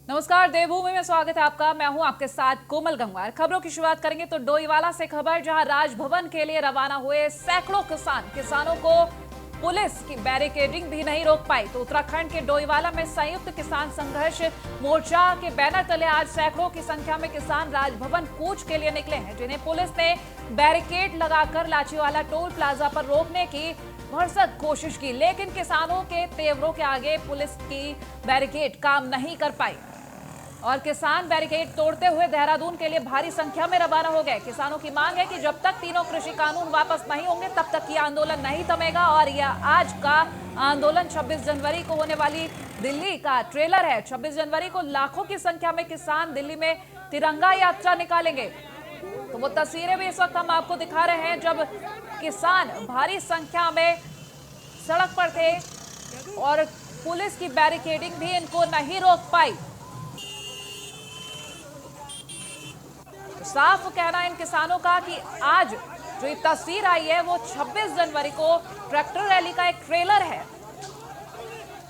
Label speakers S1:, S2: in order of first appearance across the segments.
S1: नमस्कार, देवभूमि में स्वागत है आपका। मैं हूं आपके साथ कोमल गंगवार। खबरों की शुरुआत करेंगे तो डोईवाला से खबर, जहां राजभवन के लिए रवाना हुए सैकड़ों किसानों को पुलिस की बैरिकेडिंग भी नहीं रोक पाई। तो उत्तराखंड के डोईवाला में संयुक्त किसान संघर्ष मोर्चा के बैनर तले आज सैकड़ों की संख्या में किसान राजभवन कूच के लिए निकले हैं, जिन्हें पुलिस ने बैरिकेड लगाकर लाचीवाला टोल प्लाजा पर रोकने की भरसक कोशिश की, लेकिन किसानों के तेवरों के आगे पुलिस की बैरिकेड काम नहीं कर पाई और किसान बैरिकेड तोड़ते हुए देहरादून के लिए भारी संख्या में रवाना हो गए। किसानों की मांग है कि जब तक तीनों कृषि कानून वापस नहीं होंगे तब तक ये आंदोलन नहीं थमेगा और यह आज का आंदोलन 26 जनवरी को होने वाली दिल्ली का ट्रेलर है। 26 जनवरी को लाखों की संख्या में किसान दिल्ली में तिरंगा यात्रा निकालेंगे। तो वो तस्वीरें भी इस वक्त हम आपको दिखा रहे हैं, जब किसान भारी संख्या में सड़क पर थे और पुलिस की बैरिकेडिंग भी इनको नहीं रोक पाई। साफ कहना है इन किसानों का कि आज जो ये तस्वीर आई है वो 26 जनवरी को ट्रैक्टर रैली का एक ट्रेलर है।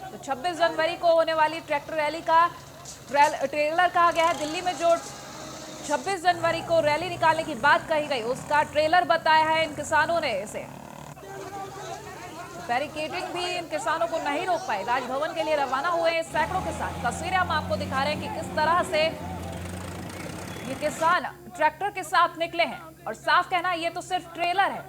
S1: तो 26 जनवरी को होने वाली ट्रैक्टर रैली का ट्रेलर कहा गया है। दिल्ली में जो 26 जनवरी को रैली निकालने की बात कही गई उसका ट्रेलर बताया है इन किसानों ने इसे। बैरिकेडिंग भी इन किसानों को नहीं रोक पाए। राजभवन के लिए रवाना हुए सैकड़ों किसान, तस्वीरें हम आपको दिखा रहे हैं कि किस तरह से ये किसान ट्रैक्टर के साथ निकले हैं और साफ कहना ये तो सिर्फ ट्रेलर है।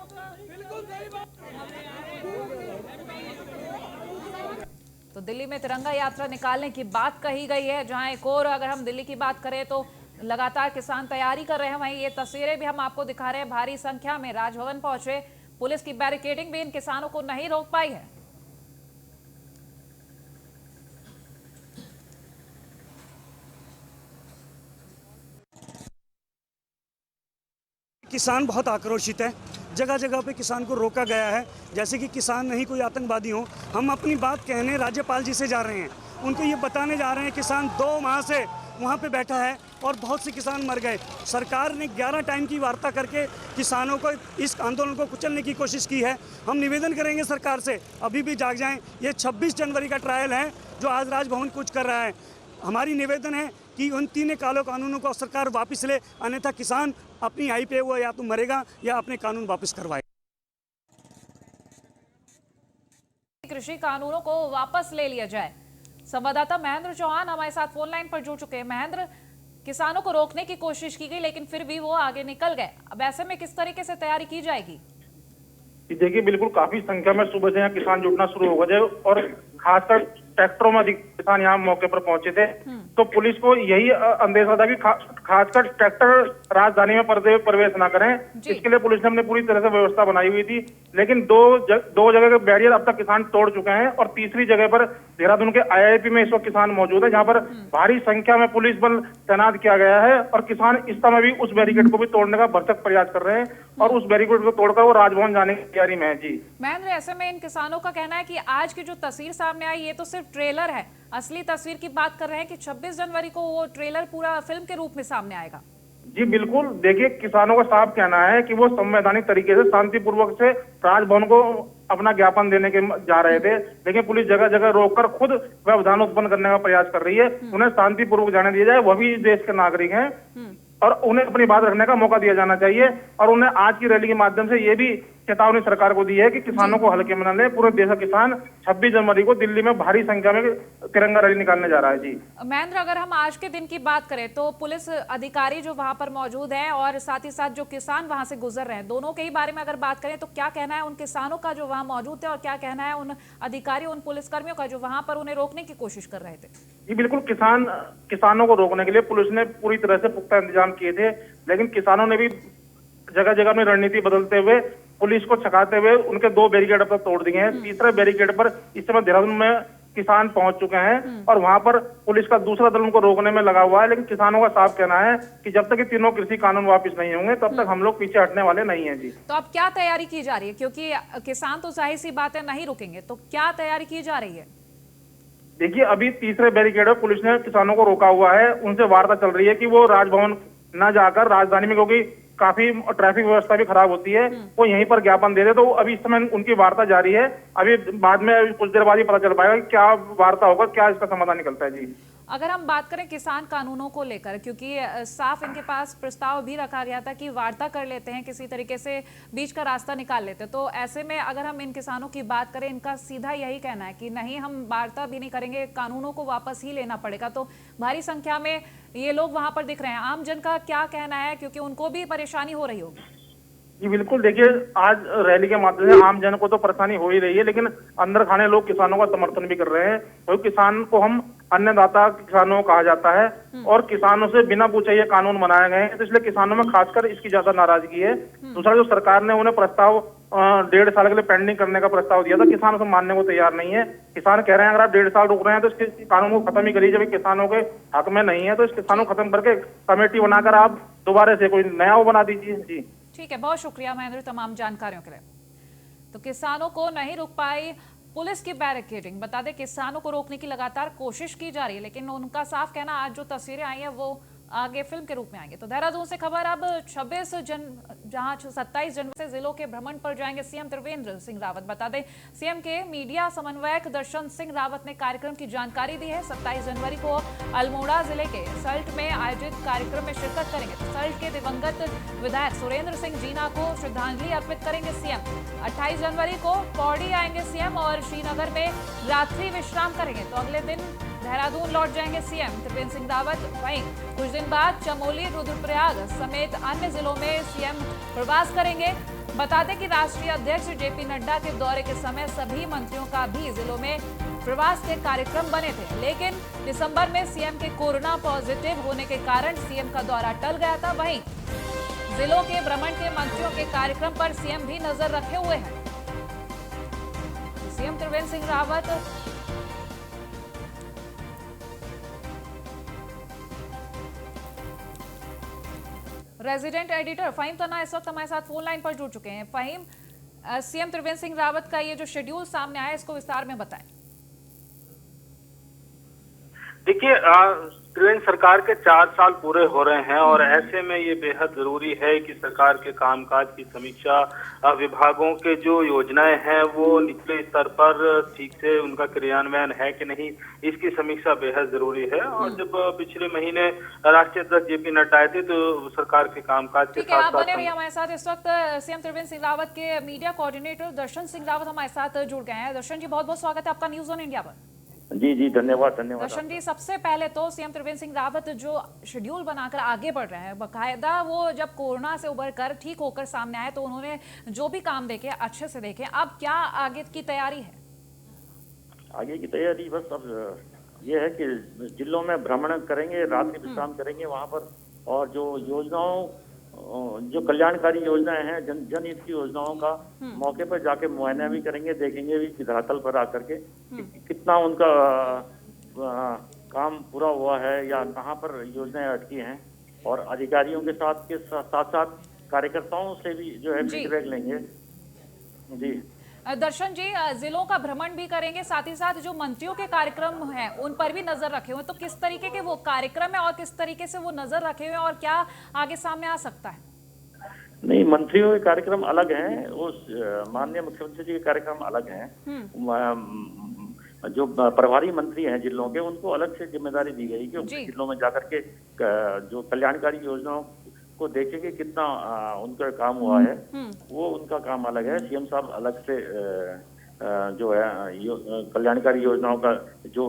S1: तो दिल्ली में तिरंगा यात्रा निकालने की बात कही गई है, जहां एक और अगर हम दिल्ली की बात करें तो लगातार किसान तैयारी कर रहे हैं। वहीं ये तस्वीरें भी हम आपको दिखा रहे हैं, भारी संख्या में राजभवन पहुंचे। पुलिस की बैरिकेडिंग भी इन किसानों को नहीं रोक पाई है।
S2: किसान बहुत आक्रोशित है। जगह जगह पे किसान को रोका गया है, जैसे कि किसान नहीं कोई आतंकवादी हो। हम अपनी बात कहने राज्यपाल जी से जा रहे हैं, उनको ये बताने जा रहे हैं किसान 2 माह से वहाँ पे बैठा है और बहुत से किसान मर गए। सरकार ने 11 टाइम की वार्ता करके किसानों को इस आंदोलन को कुचलने की कोशिश की है। हम निवेदन करेंगे सरकार से अभी भी जाग जाएं। ये 26 जनवरी का ट्रायल है जो आज राजभवन कूच कर रहा है। हमारी निवेदन है कि उन 3 कालो कानूनों को सरकार वापस ले, अन्यथा किसान अपनी आई पे वो या तो मरेगा या अपने कानून वापस करवाए।
S1: कृषि कानूनों को वापस ले लिया जाए। संवाददाता महेंद्र चौहान हमारे साथ फोन लाइन पर जुड़ चुके हैं। महेंद्र, किसानों को रोकने की कोशिश की गई लेकिन फिर भी वो आगे निकल गए। अब ऐसे में किस तरीके से तैयारी की जाएगी?
S3: देखिए, बिल्कुल काफी संख्या में सुबह से यहाँ किसान जुटना शुरू हो गए और खासकर ट्रैक्टरों में अधिक किसान यहाँ मौके पर पहुंचे थे। तो पुलिस को यही अंदेशा था कि खासकर ट्रैक्टर राजधानी में प्रवेश ना करें। इसके लिए पुलिस ने अपनी पूरी तरह से व्यवस्था बनाई हुई थी, लेकिन दो जगह के बैरियर अब तक किसान तोड़ चुके हैं और तीसरी जगह पर देहरादून के IIP में इस वक्त किसान मौजूद है, जहाँ पर भारी संख्या में पुलिस बल तैनात किया गया है और किसान इस समय भी उस बैरिकेड को भी तोड़ने का भरसक प्रयास कर रहे हैं और उस बैरिकेड को तोड़कर वो राजभवन जाने की तैयारी में है। जी
S1: महेंद्र, ऐसे में इन किसानों का कहना है कि आज की जो तस्वीर सामने आई ये तो सिर्फ ट्रेलर है, असली तस्वीर की बात कर रहे हैं कि 26 जनवरी को वो ट्रेलर पूरा फिल्म के रूप में सामने आएगा।
S3: जी बिल्कुल, देखिए किसानों का साफ कहना है कि वो संवैधानिक तरीके से शांतिपूर्वक से राजभवन को अपना ज्ञापन देने के जा रहे थे, लेकिन पुलिस जगह जगह रोककर खुद व्यवधान उत्पन्न करने का प्रयास कर रही है। उन्हें शांतिपूर्वक जाने दिया जाए, वह भी देश के नागरिक हैं और उन्हें अपनी बात रखने का मौका दिया जाना चाहिए। और उन्हें आज की रैली के माध्यम से ये भी चेतावनी सरकार को दी है कि किसानों को हल्के में न ले। पूरे देश का किसान 26 जनवरी को दिल्ली में भारी संख्या में तिरंगा रैली निकालने जा रहा है। जी
S1: महेंद्र, अगर हम आज के दिन की बात करें तो पुलिस अधिकारी जो वहां पर मौजूद हैं और साथ ही साथ जो किसान वहां से गुजर रहे हैं, दोनों के ही बारे में अगर बात करें तो क्या कहना है उन किसानों का जो वहां मौजूद थे और क्या कहना है उन अधिकारियों, उन पुलिसकर्मियों का जो वहां पर उन्हें रोकने की कोशिश कर रहे थे?
S3: जी बिल्कुल, किसानों को रोकने के लिए पुलिस ने पूरी तरह से पुख्ता इंतजाम किए थे, लेकिन किसानों ने भी जगह जगह अपनी रणनीति बदलते हुए पुलिस को छकाते हुए उनके 2 बैरिकेड अब तक तोड़ दिए हैं। तीसरे बैरिकेड पर इस समय देहरादून में किसान पहुंच चुके हैं और वहां पर पुलिस का दूसरा दल उनको रोकने में लगा हुआ है। लेकिन किसानों का साफ कहना है कि जब तक ये तीनों कृषि कानून वापस नहीं होंगे तब तक हम लोग पीछे हटने वाले नहीं हैं। जी
S1: तो अब क्या तैयारी की जा रही है, क्योंकि किसान तो जाहिर सी बात है नहीं रुकेंगे, तो क्या तैयारी की जा रही है?
S3: देखिए, अभी तीसरे बैरिकेड पर पुलिस ने किसानों को रोका हुआ है। उनसे वार्ता चल रही है कि वो राजभवन न जाकर राजधानी में, क्योंकि काफी ट्रैफिक व्यवस्था भी खराब होती है, वो यहीं पर ज्ञापन दे दे। तो अभी इस समय उनकी वार्ता जारी है। अभी बाद में कुछ देर बाद ही पता चल पाएगा कि क्या वार्ता होगा, क्या इसका समाधान निकलता है। जी
S1: अगर हम बात करें किसान कानूनों को लेकर, क्योंकि साफ इनके पास प्रस्ताव भी रखा गया था कि वार्ता कर लेते हैं, किसी तरीके से बीच का रास्ता निकाल लेते हैं, तो ऐसे में अगर हम इन किसानों की बात करें, इनका सीधा यही कहना है कि नहीं, हम वार्ता भी नहीं करेंगे, कानूनों को वापस ही लेना पड़ेगा। तो भारी संख्या में ये लोग वहां पर दिख रहे हैं। आम जन का क्या कहना है, क्योंकि उनको भी परेशानी हो रही होगी?
S3: जी बिल्कुल, देखिए आज रैली के माध्यम से आम जन को तो परेशानी हो ही रही है, लेकिन अंदर खाने लोग किसानों का समर्थन भी कर रहे हैं। क्योंकि किसान को हम अन्नदाता किसानों को कहा जाता है और किसानों से बिना पूछे ये कानून बनाए गए हैं, तो इसलिए किसानों में खासकर इसकी ज्यादा नाराजगी है। दूसरा, जो सरकार ने उन्हें प्रस्ताव 1.5 साल के लिए पेंडिंग करने का प्रस्ताव दिया था, किसान उसे मानने को तैयार नहीं है। किसान कह रहे हैं अगर आप 1.5 साल रुक रहे हैं तो इसके कानून को खत्म ही करिए। जब किसानों के हक में नहीं है तो इस किसानों को खत्म करके कमेटी बनाकर आप दोबारा से कोई नया वो बना दीजिए। जी
S1: ठीक है, बहुत शुक्रिया महेंद्र तमाम जानकारियों के लिए। तो किसानों को नहीं रुक पाई पुलिस की बैरिकेडिंग। बता दें, किसानों को रोकने की लगातार कोशिश की जा रही है, लेकिन उनका साफ कहना, आज जो तस्वीरें आई हैं वो आगे फिल्म के रूप में आएंगे। तो देहरादून से खबर अब 27 जनवरी से जिलों के भ्रमण पर जाएंगे सीएम त्रिवेंद्र सिंह रावत। बता दें, सीएम के मीडिया समन्वयक दर्शन सिंह रावत ने कार्यक्रम की जानकारी दी है। 27 जनवरी को अल्मोड़ा जिले के सल्ट में आयोजित कार्यक्रम में शिरकत करेंगे। तो सल्ट के दिवंगत विधायक सुरेंद्र सिंह जीना को श्रद्धांजलि अर्पित करेंगे सीएम। 28 जनवरी को पौड़ी आएंगे सीएम और श्रीनगर में रात्रि विश्राम करेंगे। तो अगले दिन देहरादून लौट जाएंगे सीएम त्रिवेंद्र सिंह रावत। वहीं कुछ दिन बाद चमोली, रुद्रप्रयाग समेत अन्य जिलों में सीएम प्रवास करेंगे। बता दें कि राष्ट्रीय अध्यक्ष जेपी नड्डा के दौरे के समय सभी मंत्रियों का भी जिलों में प्रवास के कार्यक्रम बने थे, लेकिन दिसंबर में सीएम के कोरोना पॉजिटिव होने के कारण सीएम का दौरा टल गया था। वहीं जिलों के भ्रमण के मंत्रियों के कार्यक्रम पर सीएम भी नजर रखे हुए हैं। CM Trivendra Singh Rawat resident editor Faheem तना इस वक्त हमारे साथ फोन लाइन पर जुड़ चुके हैं। फहीम, सीएम त्रिवेंद्र सिंह रावत का ये जो शेड्यूल सामने आया, इसको विस्तार में बताएं।
S4: देखिए, त्रिवेंद्र सरकार के 4 साल पूरे हो रहे हैं और ऐसे में ये बेहद जरूरी है कि सरकार के कामकाज की समीक्षा, विभागों के जो योजनाएं हैं वो निचले स्तर पर ठीक से उनका क्रियान्वयन है कि नहीं, इसकी समीक्षा बेहद जरूरी है। और जब पिछले महीने राष्ट्रीय अध्यक्ष जेपी नड्डा आए थे तो सरकार के कामकाज के साथ
S1: बने रहिए हमारे साथ। इस वक्त सीएम त्रिवेंद्र सिंह रावत के मीडिया कोऑर्डिनेटर दर्शन सिंह रावत हमारे साथ जुड़ गए हैं। दर्शन जी, बहुत बहुत स्वागत है आपका न्यूज़ ऑन इंडिया पर।
S5: जी जी, धन्यवाद।
S1: दर्शन जी, सबसे पहले तो सीएम त्रिवेंद्र सिंह रावत जो शेड्यूल बनाकर आगे बढ़ रहे हैं, बकायदा वो जब कोरोना से उबर कर ठीक होकर सामने आए तो उन्होंने जो भी काम देखे अच्छे से देखे। अब क्या आगे की तैयारी है?
S5: आगे की तैयारी बस अब ये है कि जिलों में भ्रमण करेंगे, रात्रि विश्राम करेंगे वहाँ पर, और जो योजनाओं, जो कल्याणकारी योजनाएं हैं, जनहित की योजनाओं का मौके पर जाके मुआयना भी करेंगे, देखेंगे भी धरातल पर आकर के कितना उनका काम पूरा हुआ है या कहाँ पर योजनाएं अटकी हैं। और अधिकारियों के साथ कार्यकर्ताओं से भी जो है फीडबैक लेंगे। जी
S1: दर्शन जी, जिलों का भ्रमण भी करेंगे, साथ ही साथ जो मंत्रियों के कार्यक्रम हैं उन पर भी नजर रखे हुए। तो किस तरीके के वो कार्यक्रम है और किस तरीके से वो नजर रखे हुए और क्या आगे सामने आ सकता है?
S5: नहीं, मंत्रियों के कार्यक्रम अलग हैं, उस माननीय मुख्यमंत्री जी के कार्यक्रम अलग हैं। जो प्रभारी मंत्री हैं जिलों के, उनको अलग से जिम्मेदारी दी गई कि जिलों में जाकर के जो कल्याणकारी योजनाओं को देखेंगे कितना उनका काम हुआ है, वो उनका काम अलग है। सीएम साहब अलग से जो है कल्याणकारी योजनाओं का जो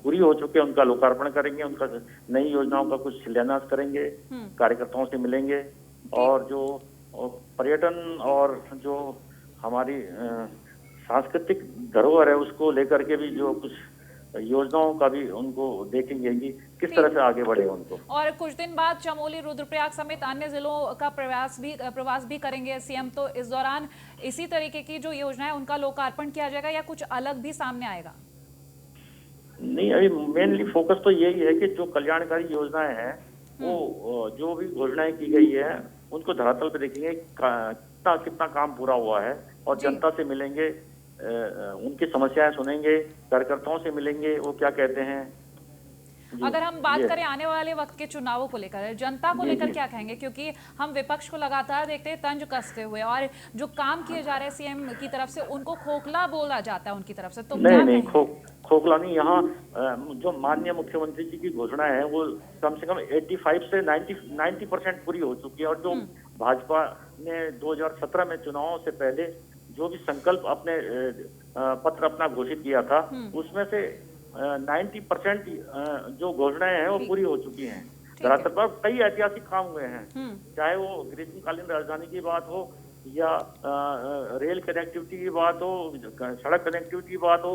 S5: पूरी हो चुके हैं उनका लोकार्पण करेंगे, उनका नई योजनाओं का कुछ शिलान्यास करेंगे, कार्यकर्ताओं से मिलेंगे। और जो पर्यटन और जो हमारी सांस्कृतिक धरोहर है उसको लेकर के भी जो कुछ योजनाओं का भी उनको देखेंगे कि किस तरह से आगे बढ़े उनको।
S1: और कुछ दिन बाद चमोली, रुद्रप्रयाग समेत अन्य जिलों का प्रवास भी करेंगे सीएम। तो इस दौरान इसी तरीके की जो योजना है उनका लोकार्पण किया जाएगा या कुछ अलग भी सामने आएगा?
S5: नहीं, अभी मेनली फोकस तो यही है कि जो कल्याणकारी योजनाएं हैं वो जो भी घोषणाएं की गई है उनको धरातल पे देखेंगे कितना काम पूरा हुआ है, और जनता से मिलेंगे, उनकी समस्याएं सुनेंगे, कार्यकर्ताओं से मिलेंगे, वो क्या कहते हैं।
S1: अगर हम बात करें आने वाले वक्त के चुनावों को लेकर, जनता को लेकर क्या कहेंगे? क्योंकि हम विपक्ष को लगातार देखते हैं तंज कसते हुए, और जो काम किए जा रहे हैं सीएम की तरफ से उनको खोखला बोला जाता है उनकी तरफ से। तो
S5: नहीं, खोखला नहीं। यहाँ जो माननीय मुख्यमंत्री जी की घोषणा है वो कम से कम 85 से 90% पूरी हो चुकी है। और जो भाजपा ने 2017 में चुनावों से पहले जो भी संकल्प अपने पत्र अपना घोषित किया था, उसमें से 90% जो घोषणाएं हैं वो पूरी हो चुकी हैं। धरातल पर कई ऐतिहासिक काम हुए हैं, चाहे वो ग्रीष्मकालीन राजधानी की बात हो या रेल कनेक्टिविटी की बात हो, सड़क कनेक्टिविटी की बात हो,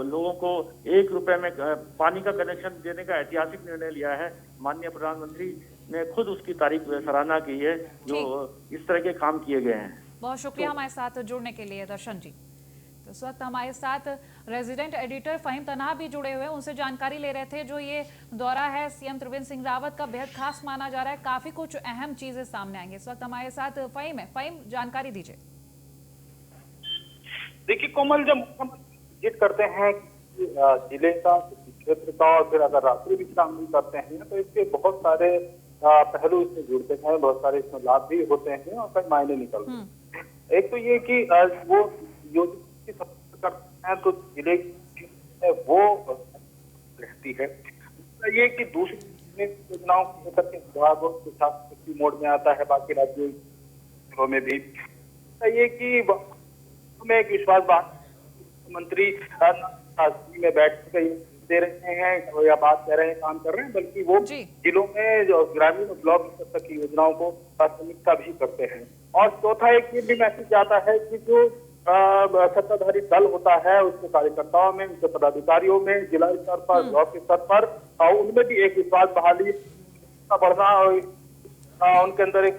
S5: लोगों को 1 रुपए में पानी का कनेक्शन देने का ऐतिहासिक निर्णय लिया है। माननीय प्रधानमंत्री ने खुद उसकी तारीफ सराहना की है, जो इस तरह के काम किए गए हैं।
S1: बहुत शुक्रिया हमारे साथ जुड़ने के लिए दर्शन जी। तो इस वक्त हमारे साथ रेजिडेंट एडिटर फहीम तन्हा भी जुड़े हुए हैं, उनसे जानकारी ले रहे थे। जो ये दौरा है सीएम त्रिवेंद्र सिंह रावत का बेहद खास माना जा रहा है, काफी कुछ अहम चीजें सामने आएंगी। इस वक्त हमारे साथ फहीम है। फहीम, जानकारी दीजिए।
S6: देखिए कोमल, जब मुख्यमंत्री विजिट करते हैं जिले का, क्षेत्र का, और फिर अगर रात्रि भी शामिल करते हैं तो इसके बहुत सारे पहलू इसमें जुड़ते हैं, बहुत सारे इसमें लाभ भी होते हैं और कई मायने निकलते हैं। एक तो ये कि वो योजना करते हैं तो जिले वो रहती है। ये कि दूसरी योजनाओं को लेकर के विभागों के साथ मोड में आता है, बाकी राज्यों में भी ये कि हमें एक विश्वास मुख्यमंत्री में बैठ के दे रहे हैं या बात कर रहे हैं, काम कर रहे हैं, बल्कि वो जिलों में जो ग्रामीण और ब्लॉक स्तर तक की योजनाओं को प्राथमिकता भी करते हैं। और चौथा एक ये भी मैसेज आता है कि जो सत्ताधारी दल होता है उसके कार्यकर्ताओं में, उसके पदाधिकारियों में, जिला स्तर पर, ब्लॉक स्तर पर, उनमें भी एक विश्वास बहाली बढ़ना और उनके अंदर एक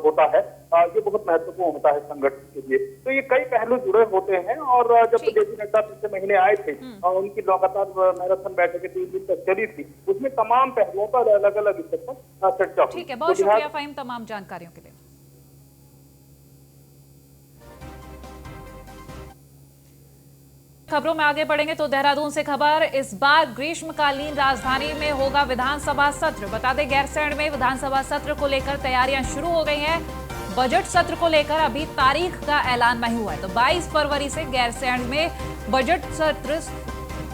S6: होता है, ये बहुत महत्वपूर्ण होता है संगठन के लिए। तो ये कई पहलू जुड़े होते हैं। और जब जेपी नड्डा पिछले महीने आए थे, उनकी लगातार मैराथन बैठकें 3 दिन तक चली थी, उसमें तमाम पहलुओं पर अलग अलग स्तर पर चर्चा हुई।
S1: ठीक है, बहुत शुक्रिया फहीम तमाम जानकारियों के लिए। खबरों में आगे बढ़ेंगे तो देहरादून से खबर, इस बार ग्रीष्मकालीन राजधानी में होगा विधानसभा सत्र। बता दें गैरसैंण में विधानसभा सत्र को लेकर तैयारियां शुरू हो गई हैं। बजट सत्र को लेकर अभी तारीख का ऐलान नहीं हुआ है, तो 22 फरवरी से गैरसैंण में बजट सत्र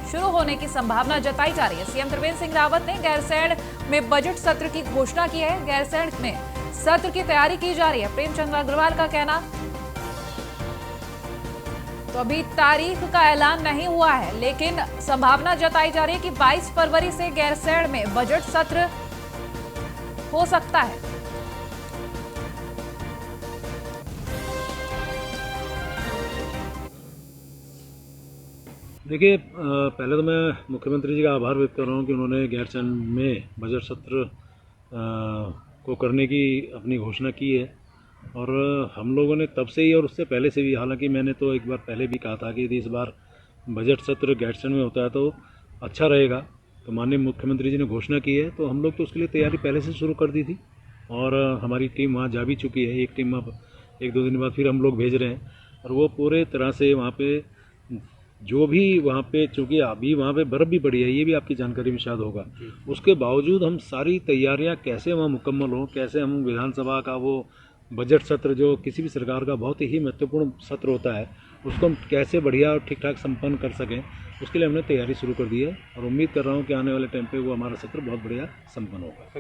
S1: शुरू होने की संभावना जताई जा रही है। सीएम त्रिवेंद्र सिंह रावत ने गैरसैंण में बजट सत्र की घोषणा की है। गैरसैंण में सत्र की तैयारी की जा रही है, प्रेमचंद अग्रवाल का कहना। तो अभी तारीख का ऐलान नहीं हुआ है, लेकिन संभावना जताई जा रही है कि 22 फरवरी से गैरसैंण में बजट सत्र हो सकता है।
S7: देखिए, पहले तो मैं मुख्यमंत्री जी का आभार व्यक्त कर रहा हूँ कि उन्होंने गैरसैंण में बजट सत्र को करने की अपनी घोषणा की है। और हम लोगों ने तब से ही और उससे पहले से भी, हालांकि मैंने तो एक बार पहले भी कहा था कि यदि इस बार बजट सत्र गैरसैंण में होता है तो अच्छा रहेगा, तो माननीय मुख्यमंत्री जी ने घोषणा की है, तो हम लोग तो उसके लिए तैयारी पहले से शुरू कर दी थी। और हमारी टीम वहाँ जा भी चुकी है, एक टीम अब 1-2 दिन बाद फिर हम लोग भेज रहे हैं। और वो पूरे तरह से वहाँ पे जो भी वहाँ पे, चूँकि अभी वहाँ पे बर्फ़ भी पड़ी है, ये भी आपकी जानकारी में शायद होगा, उसके बावजूद हम सारी तैयारियाँ कैसे वहाँ मुकम्मल हों, कैसे हम विधानसभा का वो बजट सत्र जो किसी भी सरकार का बहुत ही महत्वपूर्ण सत्र होता है, उसको हम कैसे बढ़िया और ठीक ठाक संपन्न कर सकें, उसके लिए हमने तैयारी शुरू कर दी है। और उम्मीद कर रहा हूँ कि आने वाले टाइम पे वो हमारा सत्र बहुत बढ़िया संपन्न होगा।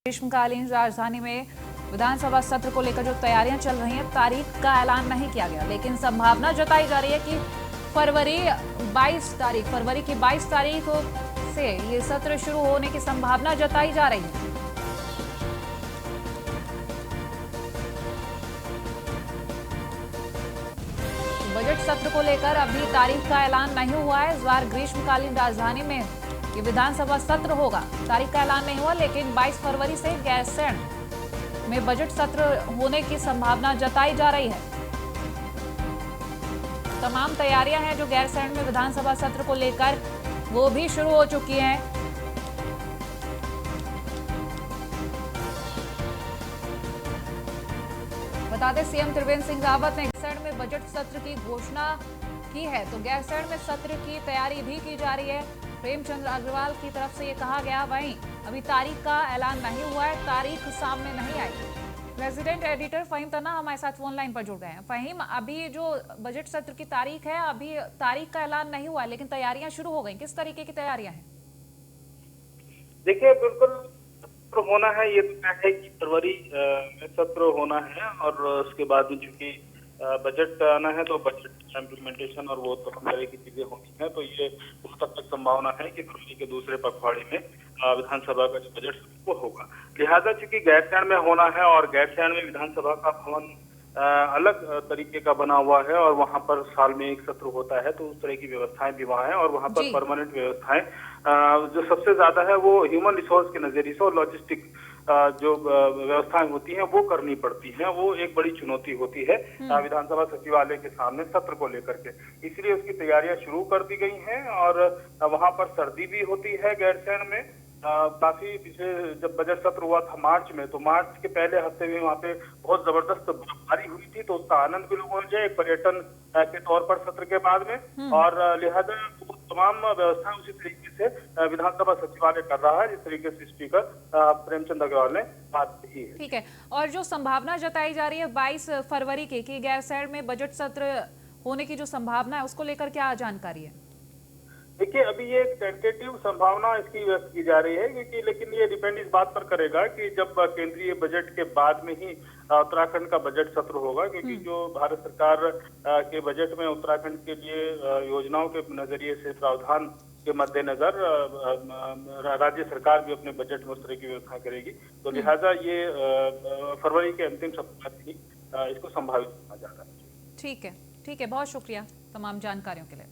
S1: ग्रीष्मकालीन राजधानी में विधानसभा सत्र को लेकर जो तैयारियां चल रही हैं, तारीख का ऐलान नहीं किया गया, लेकिन संभावना जताई जा रही है कि फरवरी की 22 तारीख से ये सत्र शुरू होने की संभावना जताई जा रही है। बजट सत्र को लेकर अभी तारीख का ऐलान नहीं हुआ है। इस बार ग्रीष्मकालीन राजधानी में ये विधानसभा सत्र होगा, तारीख का ऐलान नहीं हुआ, लेकिन 22 फरवरी से गैरसैंण में बजट सत्र होने की संभावना जताई जा रही है। तमाम तैयारियां हैं जो गैरसैंण में विधानसभा सत्र को लेकर, वो भी शुरू हो चुकी हैं। बता दें सीएम त्रिवेंद्र सिंह रावत ने गैरसैंण में बजट सत्र की घोषणा की है, तो गैरसैंण में सत्र की तैयारी भी की जा रही है। प्रेमचंद अग्रवाल की तरफ से ये कहा गया, वहीं अभी तारीख का ऐलान नहीं हुआ है, तारीख सामने नहीं आई। रेजिडेंट एडिटर फहीम तना हमारे साथ फोन लाइन पर जुड़ गए हैं। फहीम, अभी जो बजट सत्र की तारीख है, अभी तारीख का ऐलान नहीं हुआ, लेकिन तैयारियां शुरू हो गई। किस तरीके की तैयारियां हैं?
S4: देखिए, बिल्कुल होना है, ये तो तय है कि फरवरी में सत्र होना है और उसके बाद में चूंकि बजट आना है तो बजट इम्प्लीमेंटेशन और वो तमाम तरह की चीजें होनी है, तो ये उस तक संभावना है कि फरवरी के दूसरे पखवाड़े में विधानसभा का जो बजट वो होगा। लिहाजा चूंकि गैरसैंण में होना है और गैरसैंण में विधानसभा का भवन अलग तरीके का बना हुआ है और वहां पर साल में एक सत्र होता है, तो उस तरह की व्यवस्थाएं भी वहां है और वहां पर परमानेंट व्यवस्थाएं जो सबसे ज्यादा है वो ह्यूमन रिसोर्स के नजरिए से और लॉजिस्टिक जो व्यवस्थाएं होती हैं वो करनी पड़ती हैं। वो एक बड़ी चुनौती होती है विधानसभा सचिवालय के सामने सत्र को लेकर के, इसलिए उसकी तैयारियां शुरू कर दी गई हैं और वहां पर सर्दी भी होती है गैरसैंण में। काफी पिछले जब बजट सत्र हुआ था मार्च में, तो मार्च के पहले हफ्ते में वहाँ पे बहुत जबरदस्त बर्फबारी हुई थी, तो उसका आनंद भी लोगों ने लिया एक पर्यटन के तौर पर सत्र के बाद में। और लिहाजा तमाम व्यवस्थाएं उसी तरीके से विधानसभा सचिवालय कर रहा है जिस तरीके से स्पीकर प्रेमचंद अग्रवाल ने बात की है।
S1: ठीक है, और जो संभावना जताई जा रही है 22 फरवरी की कि गैरसैंण में बजट सत्र होने की जो संभावना है, उसको लेकर क्या जानकारी है?
S4: देखिए, अभी ये एक टेंटेटिव संभावना इसकी व्यक्त की जा रही है, क्योंकि लेकिन ये डिपेंड इस बात पर करेगा कि जब केंद्रीय बजट के बाद में ही उत्तराखंड का बजट सत्र होगा, क्योंकि जो भारत सरकार के बजट में उत्तराखंड के लिए योजनाओं के नजरिए से प्रावधान के मद्देनजर राज्य सरकार भी अपने बजट में उस तरह की व्यवस्था करेगी, तो लिहाजा ये फरवरी के अंतिम सप्ताह ही इसको संभावित माना जा रहा है।
S1: ठीक है, बहुत शुक्रिया तमाम जानकारियों के लिए।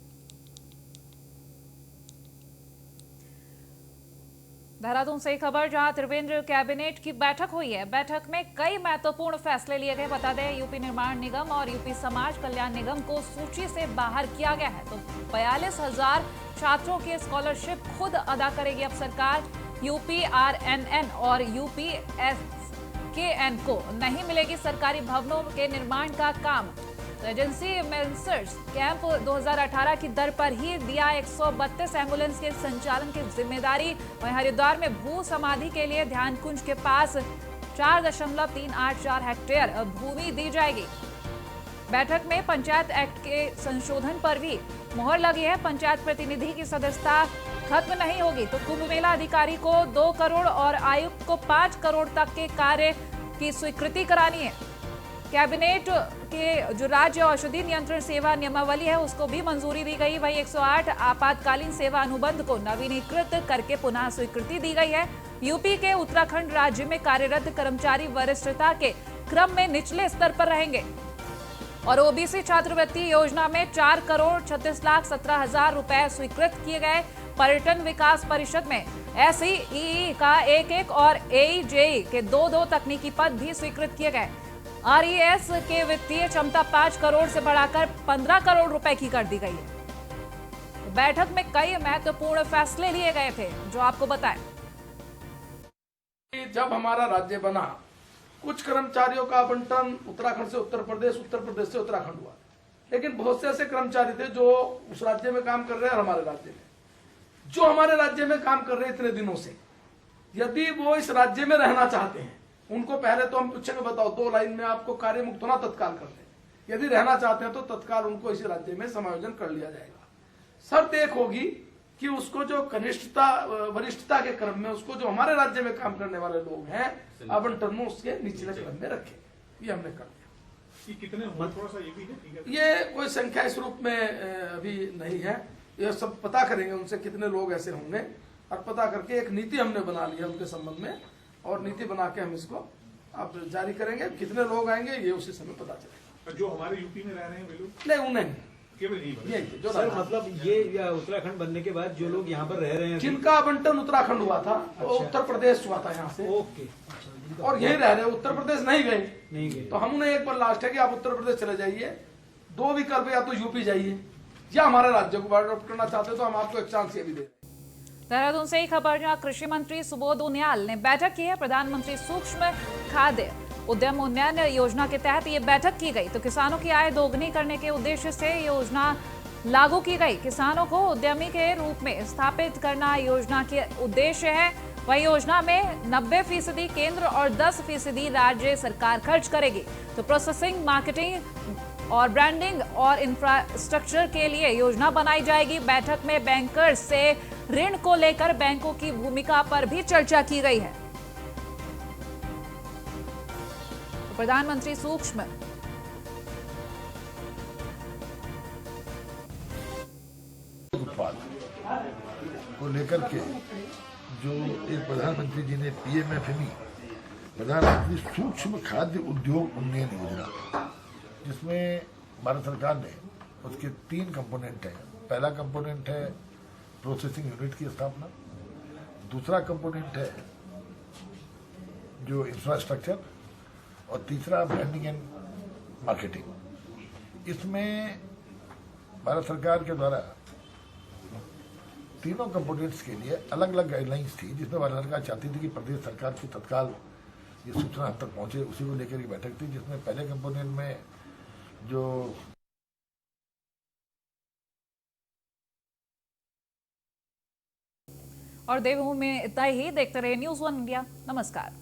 S1: देहरादून से खबर, जहां त्रिवेंद्र कैबिनेट की बैठक हुई है। बैठक में कई महत्वपूर्ण फैसले लिए गए। बता दें, यूपी निर्माण निगम और यूपी समाज कल्याण निगम को सूची से बाहर किया गया है, तो 42,000 छात्रों की स्कॉलरशिप खुद अदा करेगी अब सरकार। यूपी RNN और यूपी SKN को नहीं मिलेगी सरकारी भवनों के निर्माण का काम। एजेंसी मेंसर्स कैंप 2018 की दर पर ही दिया 132 एम्बुलेंस के संचालन की जिम्मेदारी। वहीं हरिद्वार में भू समाधि के लिए ध्यान कुंज के पास 4.384 हेक्टेयर भूमि दी जाएगी। बैठक में पंचायत एक्ट के संशोधन पर भी मुहर लगी है। पंचायत प्रतिनिधि की सदस्यता खत्म नहीं होगी तो कुंभ मेला अधिकारी को 2 करोड़ और आयुक्त को 5 करोड़ तक के कार्य की स्वीकृति करानी है। कैबिनेट के जो राज्य औषधि नियंत्रण सेवा नियमावली है उसको भी मंजूरी दी गई। वही 108 आपातकालीन सेवा अनुबंध को नवीनीकृत करके पुनः स्वीकृति दी गई है। यूपी के उत्तराखंड राज्य में कार्यरत कर्मचारी वरिष्ठता के क्रम में निचले स्तर पर रहेंगे। और ओबीसी छात्रवृत्ति योजना में 4,36,17,000 रुपए स्वीकृत किए गए। पर्यटन विकास परिषद में SEE का 1 और AEJE के 2 तकनीकी पद भी स्वीकृत किए गए। RES के वित्तीय क्षमता 5 करोड़ से बढ़ाकर 15 करोड़ रुपए की कर दी गई है। बैठक में कई महत्वपूर्ण फैसले लिए गए थे जो आपको बताएं।
S8: जब हमारा राज्य बना, कुछ कर्मचारियों का आवंटन उत्तराखंड से उत्तर प्रदेश से उत्तराखंड हुआ, लेकिन बहुत से ऐसे कर्मचारी थे जो उस राज्य में काम कर रहे हैं और हमारे राज्य में, जो हमारे राज्य में काम कर रहे हैं इतने दिनों से, यदि वो इस राज्य में रहना चाहते हैं, उनको पहले तो हम पूछेंगे, बताओ 2 लाइन में आपको कार्य मुक्त होना तत्काल कर दें। यदि रहना चाहते हैं तो तत्काल उनको इस राज्य में समायोजन कर लिया जाएगा। शर्त एक होगी कि उसको जो कनिष्ठता वरिष्ठता के क्रम में उसको जो हमारे राज्य में काम करने वाले लोग हैं आवंटन में उसके निचले क्रम में रखे। ये हमने कर दिया।
S9: कितने थोड़ा सा ये भी है,
S8: ये कोई संख्या इस रूप में अभी नहीं है। ये सब पता करेंगे उनसे कितने लोग ऐसे होंगे और पता करके एक नीति हमने बना ली है उनके संबंध में, और नीति बना के हम इसको अब जारी करेंगे। कितने लोग आएंगे ये उसी समय पता चलेगा।
S9: जो हमारे यूपी में रह रहे हैं वे लोग
S8: नहीं, उन्हें
S9: केवल यही
S8: जो
S10: सर, मतलब ये उत्तराखंड बनने के बाद जो लोग यहाँ पर रह रहे हैं,
S8: जिनका आवंटन उत्तराखंड हुआ था वो उत्तर प्रदेश हुआ था यहाँ से,
S10: ओके,
S8: और यही रह रहे, उत्तर प्रदेश नहीं गए। तो हम उन्हें एक बार लास्ट है कि आप उत्तर प्रदेश चले जाइए, 2 विकल्प, या तो यूपी जाइए या हमारे राज्य को अडॉप्ट करना चाहते तो हम आपको एक चांस ये भी दे।
S1: देहरादून से ही खबर, जहां कृषि मंत्री सुबोध उनियाल ने बैठक की है। प्रधानमंत्री सूक्ष्म खाद्य उद्यम उन्नयन योजना के तहत ये बैठक की गई, तो किसानों की आय दोगुनी करने के उद्देश्य से योजना लागू की गई। किसानों को उद्यमी के रूप में स्थापित करना योजना के उद्देश्य है। वही योजना में 90% केंद्र और 10% राज्य सरकार खर्च करेगी। तो प्रोसेसिंग, मार्केटिंग और ब्रांडिंग और इंफ्रास्ट्रक्चर के लिए योजना बनाई जाएगी। बैठक में बैंकर्स से ऋण को लेकर बैंकों की भूमिका पर भी चर्चा की गई है। तो प्रधानमंत्री सूक्ष्म
S11: उत्पाद को लेकर के जो एक प्रधानमंत्री जी ने पीएमएफएमई, प्रधानमंत्री सूक्ष्म खाद्य उद्योग उन्नयन योजना, जिसमें भारत सरकार ने उसके 3 कंपोनेंट हैं। पहला कंपोनेंट है प्रोसेसिंग यूनिट की स्थापना, दूसरा कंपोनेंट है जो इंफ्रास्ट्रक्चर, और तीसरा ब्रांडिंग एंड मार्केटिंग। इसमें भारत सरकार के द्वारा तीनों कंपोनेंट्स के लिए अलग अलग गाइडलाइंस थी, जिसमें भारत सरकार चाहती थी कि प्रदेश सरकार की तत्काल ये सूचना हम तक पहुंचे। उसी को लेकर एक बैठक थी, जिसमें पहले कंपोनेंट में जो
S1: और देवभूमि में इतना ही। देखते रहे न्यूज़ 1 इंडिया। नमस्कार।